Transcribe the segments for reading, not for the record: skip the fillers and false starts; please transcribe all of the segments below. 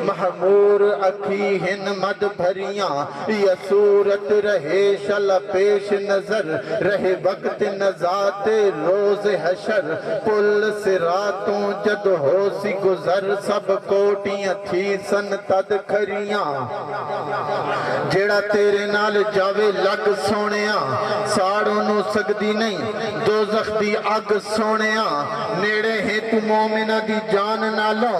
محمور اکھی ہن مد بھریاں یا صورت رہے شل پیش نظر رہے وقت نزات روز حشر پل سراتوں جد ہو سی گزر سب کوٹیاں تھی سن تد کھریاں جیڑا تیرے نال جاوے لگ سونیاں ساڑوں نو سگدی نہیں دوزخ دی اگ سونیاں نیڑے ہیں تو مومنہ دی جان نالوں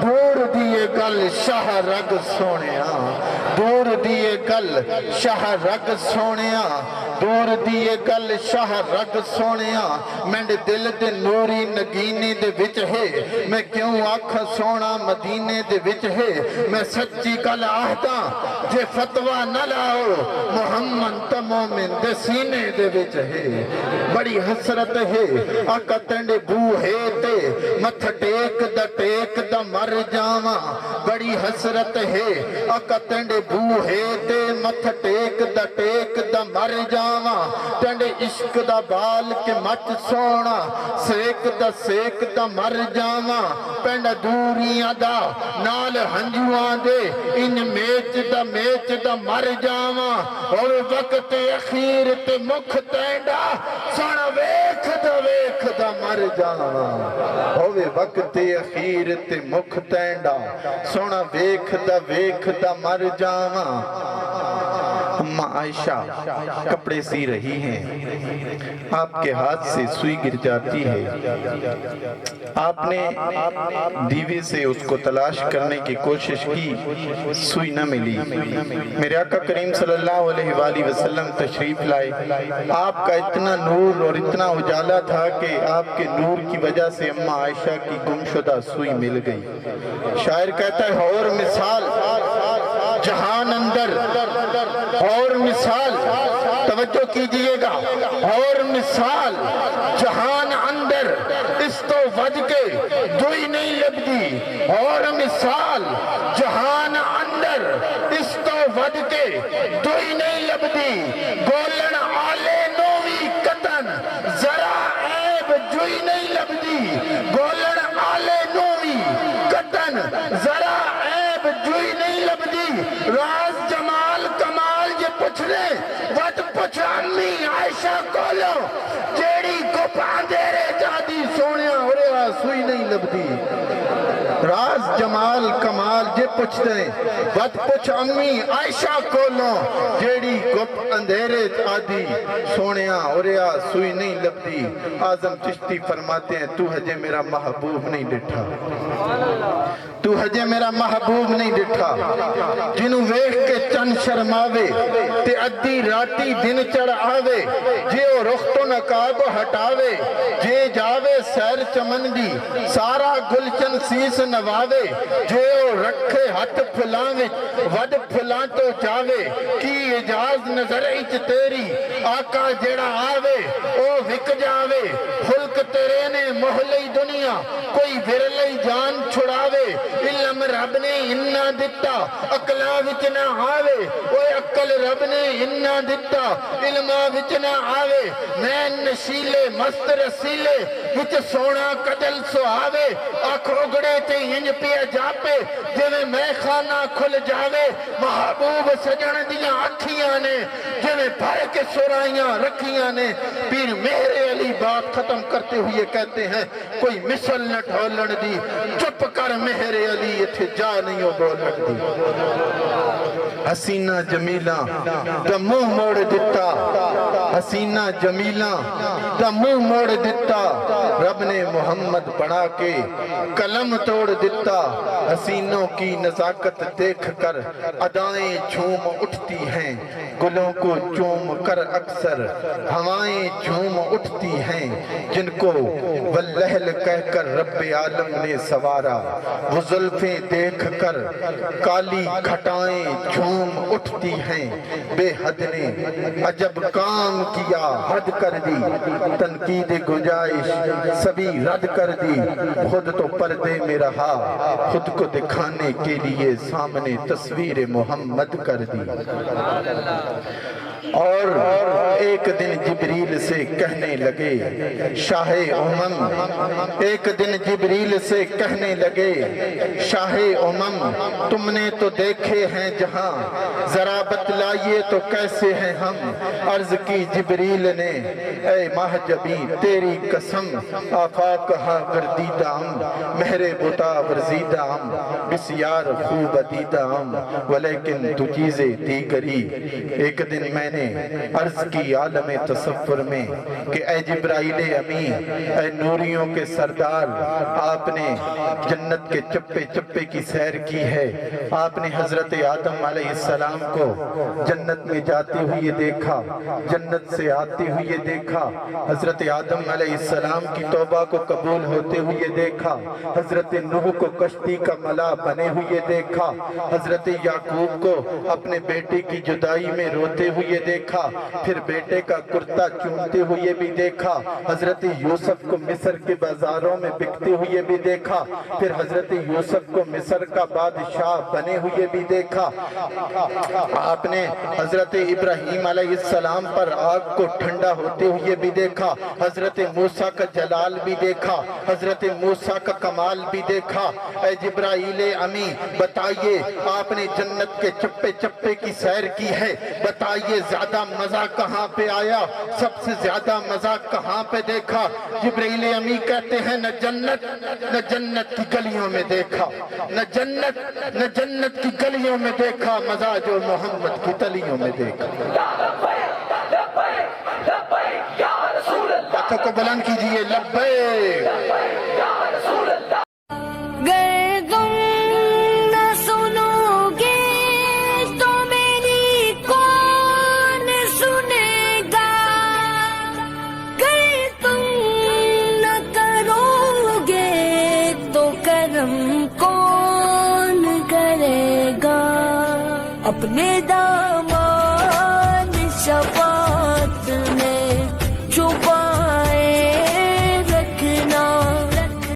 دور دیئے گل شاہ رگ سونیاں دور دیئے گل شاہ رگ سونیاں دور دیئے گل شاہ رگ سونیاں مینڈ دل دے نوری نگینے دے وچ ہے میں کیوں آکھا سونا مدینے دے وچ ہے میں سچی گل آہدا جے فتوہ نہ لاؤ محمد تا مومن دے سینے دے وچ ہے بڑی حسرت ہے آقا تینڈے بو ہے تے متھ ٹیک دا مر جاواں بڑی حسرت ہے آقا تینڈے بو ہے تے متھ ٹیک دا مر جاواں تینڈے عشق دا بال کے مچ سونا سیک دا مر جاواں پینڈ دوریاں دا نال ہنجواں دے ان میچ دا مر جاواں اور وقت اخیر تے مکھ تینڈا سونا ویکھ دا مر جاواں ہووے وقت اخیر تے مکھ تینڈا سونا ویکھ دا مر جاواں اماں عائشہ کپڑے سی رہی ہیں آپ کے ہاتھ سے سوئی گر جاتی ہے آپ نے دیوے سے اس کو تلاش کرنے کی کوشش کی سوئی نہ ملی میرے آقا کریم صلی اللہ علیہ وآلہ وسلم تشریف لائے آپ کا اتنا نور اور اتنا اجالا تھا کہ آپ کے نور کی وجہ سے اماں عائشہ کی گمشدہ سوئی مل گئی شاعر کہتا ہے اور مثال جہان اندر اور مثال توجہ کیجئے گا اور مثال جہان اندر اس تو ود کے دوئی نہیں لبدی اور مثال جہان اندر اس تو ود کے دوئی نہیں لبدی گولن آلے نوی قطن ذرا عیب جوئی نہیں لبدی گولن آلے نوی قطن ذرا عیب جوئی نہیں لبدی راز جمال کمال جے پوچھ لے ود پوچھ امی عائشہ کولو جیڑی گپ اندھیرے جادی سونیا ہو رہا سوئی نہیں لبدی راز جمال کمال جے پوچھ دیں ود پوچھ امی عائشہ کولو جیڑی گپ اندھیرے جادی سونیا ہو رہا سوئی نہیں لبدی اعظم چشتی فرماتے ہیں تو ہجے میرا محبوب نہیں ڈٹھا تو ہجے میرا محبوب نہیں ڈٹھا جنہوں ویکھ کے چند شرماوے تے ادھی راتی دن چڑھ آوے جے او رخ تو نقاب ہٹاوے جے جاوے سیر چمن دی سارا گلچن سیس نواوے جے او رکھے ہاتھ پھلاوے ود پھلان تو جاوے کی اجاز نظر اچ تیری آقا جیڑا آوے او وک جاوے خلق تیرے نے محلی دنیا کوئی ورلی جان چھڑاوے علم رب نے انہا دتا اقلا وچ نہ آوے اوے اقل رب نے انہا دتا علمہ وچ نہ آوے میں نشیلے مست رسیلے وچ سونا قدل سو آوے آنکھ اگڑے تے ہنج پیا جاپے جویں میں خانہ کھل جاوے محبوب سجن دیاں اکھیاں نے جویں بھر کے سرائیاں رکھیاں نے پیر مہر علی بات ختم کرتے ہوئے کہتے ہیں کوئی مثل نہ ڈھولن دی چپ کر مہر علی اتھے جا نہیں ہو بولن دی حسینہ جمیلہ دا منہ موڑ دیتا حسینہ جمیلہ دا منہ موڑ دیتا رب نے محمد بنا کے قلم توڑ دیتا حسینوں کی نزاکت دیکھ کر ادائیں جھوم اٹھتی ہیں گلوں کو چوم کر اکثر ہوائیں جھوم اٹھتی ہیں جن کو واللہل کہہ کر رب عالم نے سوارا وہ زلفیں دیکھ کر کالی کھٹائیں جھوم اٹھتی ہیں بے حد نے عجب کام کیا حد کر دی تنقید گنجائش سبھی رد کر دی خود تو پردے میں رہا خود کو دکھانے کے لیے سامنے تصویر محمد کر دی اور ایک دن جبریل سے کہنے لگے شاہ امم، ایک دن جبریل سے کہنے لگے شاہ امم، تم نے تو دیکھے ہیں جہاں، ذرا بتلائیے تو کیسے ہیں ہم۔ عرض کی جبریل نے اے مہجبی تیری قسم، آفاق ہاں گردیدام، مہر بتا ورزیدام، بسیار خوب دیدام، ولیکن تو چیزیں دیگری۔ ایک دن میں نے عرض کی عالم تصور میں کہ اے جبرائیل امین، اے نوریوں کے سردار، آپ نے جنت کے چپے چپے کی سیر کی ہے، آپ نے حضرت آدم علیہ السلام کو جنت میں جاتے ہوئے دیکھا، جنت سے آتے ہوئے دیکھا، حضرت آدم علیہ السلام کی توبہ کو قبول ہوتے ہوئے دیکھا، حضرت نوح کو کشتی کا ملا بنے ہوئے دیکھا، حضرت یعقوب کو اپنے بیٹے کی جدائی میں روتے ہوئے دیکھا، پھر بیٹے کا کرتا چومتے ہوئے بھی دیکھا، حضرت یوسف کو مصر کے بازاروں میں بکتے ہوئے بھی دیکھا، پھر حضرت یوسف کو مصر کا بادشاہ بنے ہوئے بھی دیکھا۔ آپ نے حضرت ابراہیم علیہ السلام پر آگ کو ٹھنڈا ہوتے ہوئے بھی دیکھا، حضرت موسیٰ کا جلال بھی دیکھا، حضرت موسیٰ کا کمال بھی دیکھا۔ اے جبرائیل امی بتائیے، آپ نے جنت کے چپے چپے کی سیر کی ہے، بتائیے زیادہ مزہ کہاں پہ آیا، سب سے زیادہ مزہ کہاں پہ دیکھا؟ جبرائیل امی کہتے ہیں نہ جنت کی گلیوں میں دیکھا، نہ جنت کی گلیوں میں دیکھا مزہ جو محمد کی تلیوں میں دیکھا۔ ہاتھوں کو بلند کیجئے، لبیک۔ گر تم نہ سنو گے تو میری کون سنے گا، گر تم نہ کرو گے تو کرم کون کرے گا، اپنے دامان شفا